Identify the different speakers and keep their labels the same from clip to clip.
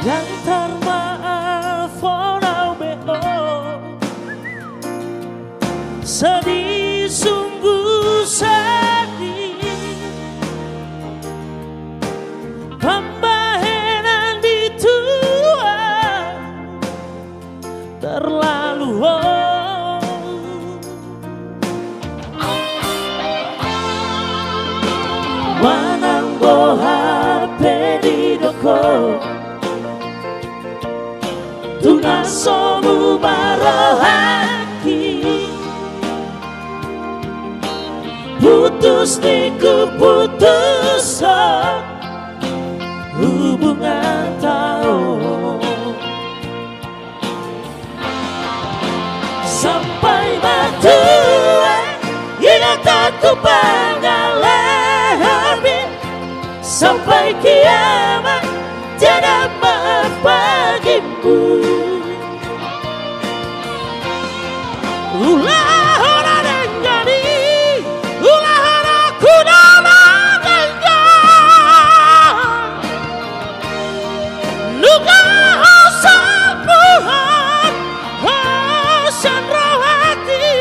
Speaker 1: yang termaafkan sedih, sungguh sedih. Pembahenan di Tuhan terlalu manang boha pedidoko Tuhan somu barohaki putus di keputusan hubungan tahu sampai matua ia tak kupangalami sampai kiamat tiada maaf bagimu. Ulah orang denggani, ulah orang kudala dengar. Nuga sapuhan, hasan rohati.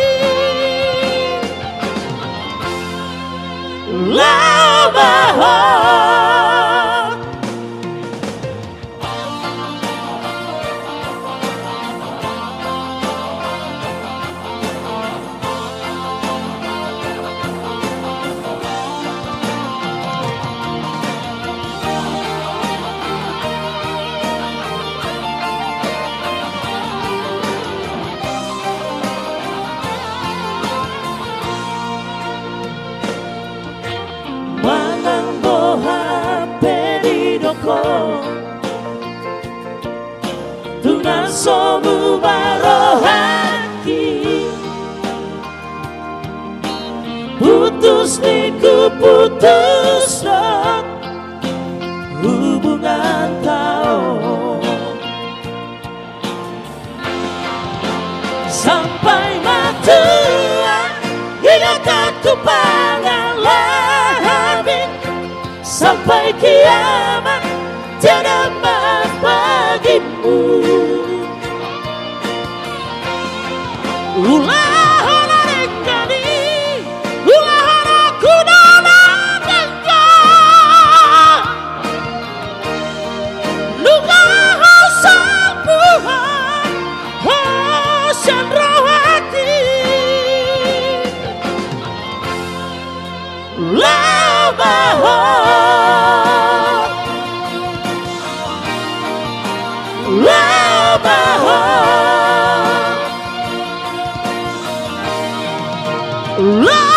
Speaker 1: Lama manang boha pedidoko Tuhan somu barohaki putus di keputusan hubungan tahu sampai matua ia tak kupangalami sampai kiamat tiada maaf bagimu. Ulah orang denggani, ulah orang kudala dengar. Nuga sapuhan, hasan rohati. Love